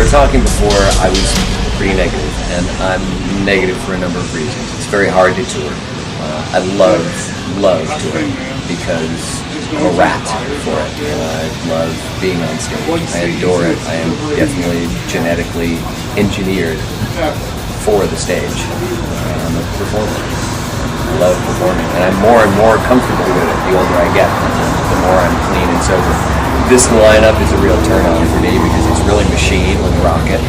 were talking before, I was pretty negative, and I'm negative for a number of reasons. It's very hard to tour. I love touring because I'm a rat for it. I love being on stage. I adore it. I am definitely genetically engineered for the stage. I'm a performer. I love performing, and I'm more and more comfortable with it the older I get, the more I'm clean and sober. This lineup is a real turn on for me because it's really Machine with Rocket,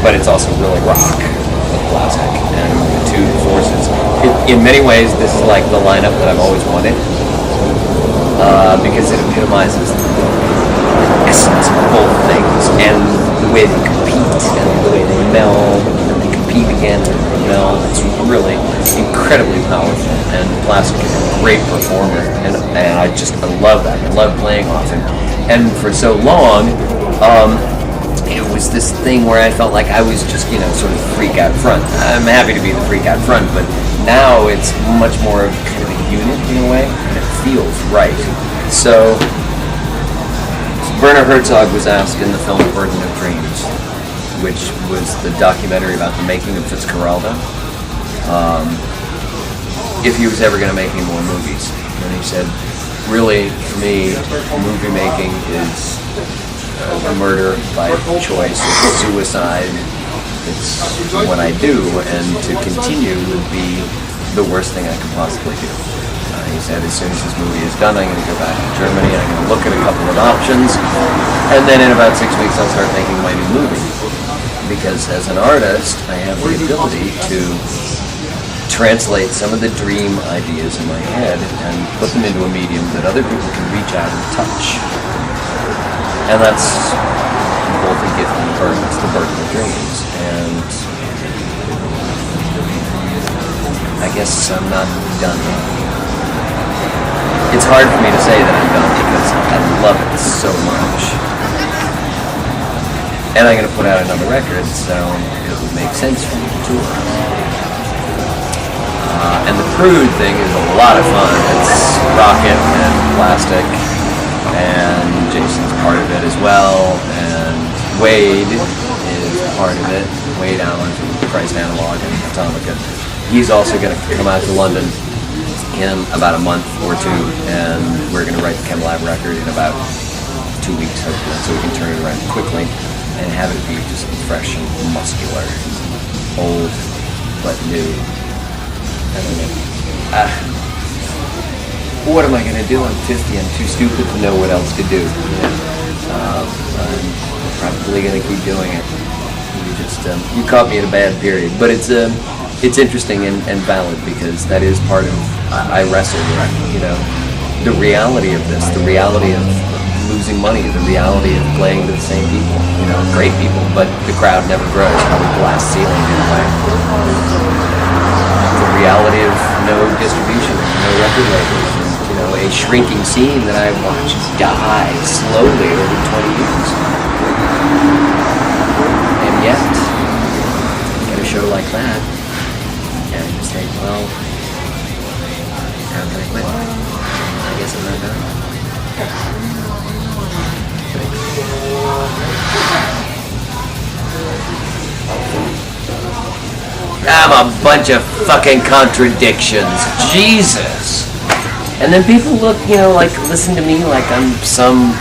but it's also really rock with Plastic, and the two forces. In many ways, this is like the lineup that I've always wanted, because it epitomizes the essence of both things, and the way they compete, and the way they meld, and they compete again, and they meld. It's really incredibly powerful, and Plastic is a great performer, and I love that. I love playing off him. And for so long, it was this thing where I felt like I was just, sort of freak out front. I'm happy to be the freak out front, but now it's much more of kind of a unit in a way, and it feels right. So, Werner Herzog was asked in the film Burden of Dreams, which was the documentary about the making of Fitzcarraldo, if he was ever going to make any more movies. And he said, really, for me, movie making is a murder by choice. It's suicide. It's what I do, and to continue would be the worst thing I could possibly do. He said, as soon as this movie is done, I'm going to go back to Germany, I'm going to look at a couple of options, and then in about 6 weeks I'll start making my new movie. Because as an artist, I have the ability to translate some of the dream ideas in my head and put them into a medium that other people can reach out and touch. And that's both a gift and a burden. It's the burden of dreams. And I guess I'm not done. It's hard for me to say that I'm done because I love it so much. And I'm going to put out another record, so it would make sense for me to tour. And the Prude thing is a lot of fun. It's Rocket and Plastic, and Jason's part of it as well, and Wade is part of it. Wade Allen from Christ Analog and Atomica. He's also going to come out to London in about a month or two, and we're going to write the Chemlab record in about 2 weeks, hopefully, so we can turn it around quickly and have it be just fresh and muscular, old but new. I don't know. What am I going to do? I'm 50. I'm too stupid to know what else to do. I'm probably going to keep doing it. You caught me at a bad period, but it's interesting and valid because that is part of. I wrestle with, the reality of this, the reality of losing money, the reality of playing to the same people, great people, but the crowd never grows. Probably glass ceiling in a way. The reality of no distribution, no record labels, and, a shrinking scene that I've watched die slowly over 20 years. And yet, get a show like that, and I just think, well, how can I quit? I guess I'm not done. I'm a bunch of fucking contradictions. Jesus. And then people look, listen to me like I'm some,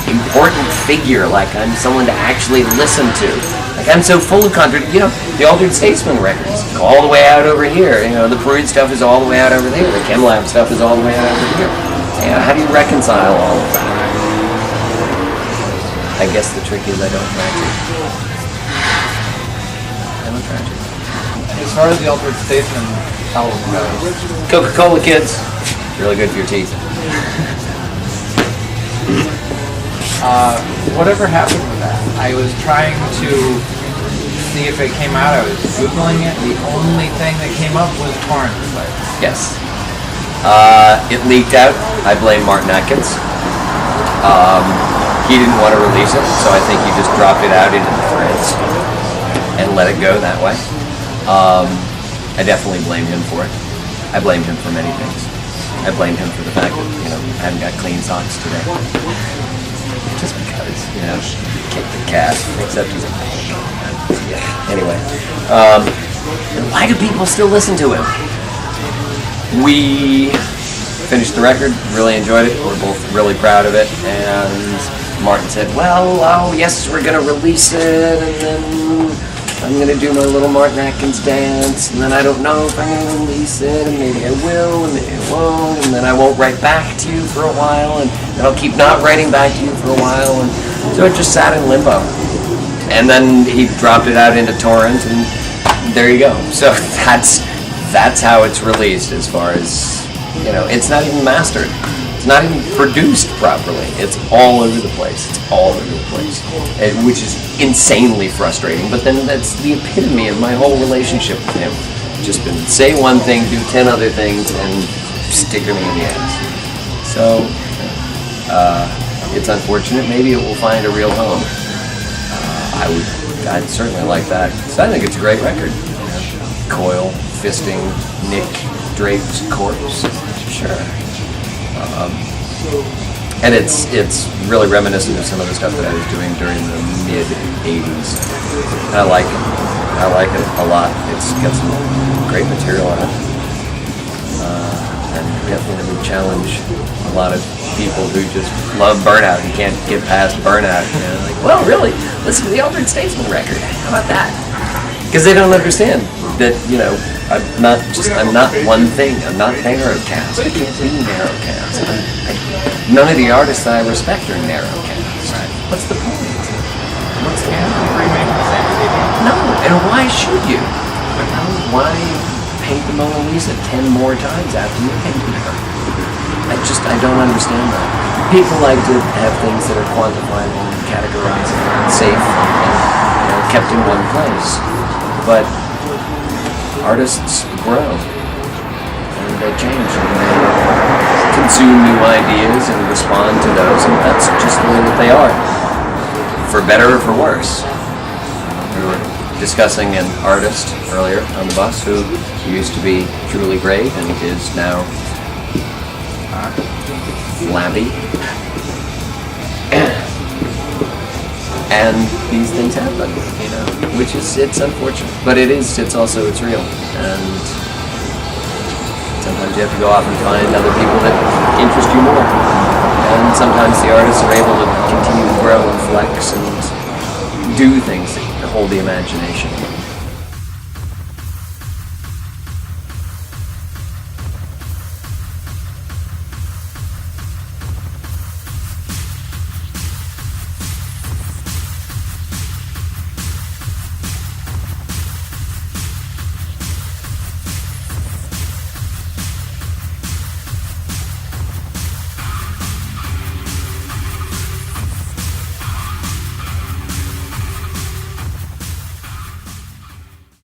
important figure, like I'm someone to actually listen to. Like I'm so full of contradictions. The Altered Statesman records, all the way out over here. The Prude stuff is all the way out over there. The Chemlab stuff is all the way out over here. How do you reconcile all of that? I guess the trick is I don't match it. I don't match it. As far as the Altered Statesman album goes, Coca-Cola, kids. Really good for your teeth. Whatever happened with that? I was trying to see if it came out. I was Googling it. The only thing that came up was torrent sites. Yes. It leaked out. I blame Martin Atkins. He didn't want to release it, so I think he just dropped it out into the threads and let it go that way. I definitely blame him for it. I blame him for many things. I blame him for the fact that, I haven't got clean socks today. Just because, kick the cat, except he's a pig. Yeah. Anyway, and why do people still listen to him? We finished the record, really enjoyed it. We're both really proud of it, and Martin said, well, oh yes, we're gonna release it, and then I'm gonna do my little Martin Atkins dance, and then I don't know if I'm gonna release it, and maybe I will, and maybe I won't, and then I won't write back to you for a while, and then I'll keep not writing back to you for a while, and so it just sat in limbo. And then he dropped it out into torrent, and there you go. So that's how it's released. As far as, you know, it's not even mastered. It's not even produced properly. It's all over the place. It's all over the place, which is insanely frustrating. But then that's the epitome of my whole relationship with him. Just been say one thing, do 10 other things, and stick me in the ass. So it's unfortunate. Maybe it will find a real home. I'd certainly like that. So I think it's a great record. Coil, fisting, Nick Drake's corpse. Sure. And it's really reminiscent of some of the stuff that I was doing during the mid '80s. I like it. I like it a lot. It's got some great material on it, and definitely would challenge a lot of people who just love Burnout and can't get past Burnout. You know, like, well, really, listen to the Altered Statesman record. How about that? Because they don't understand that, you know, I'm not one thing. I'm not narrowcast. I can't be narrowcast. None of the artists that I respect are narrowcast. Right. What's the point? What's the Yeah, point? remake the same CD. No, and why should you? Why paint the Mona Lisa 10 more times after you painted her? I don't understand that. People like to have things that are quantifiable and categorized and safe and, you know, kept in one place. But artists grow and they change and they consume new ideas and respond to those, and that's just the way that they are, for better or for worse. We were discussing an artist earlier on the bus who used to be truly great and is now flabby. And these things happen, you know, which is, it's unfortunate, but it's real. And sometimes you have to go off and find other people that interest you more. And sometimes the artists are able to continue to grow and flex and do things that hold the imagination.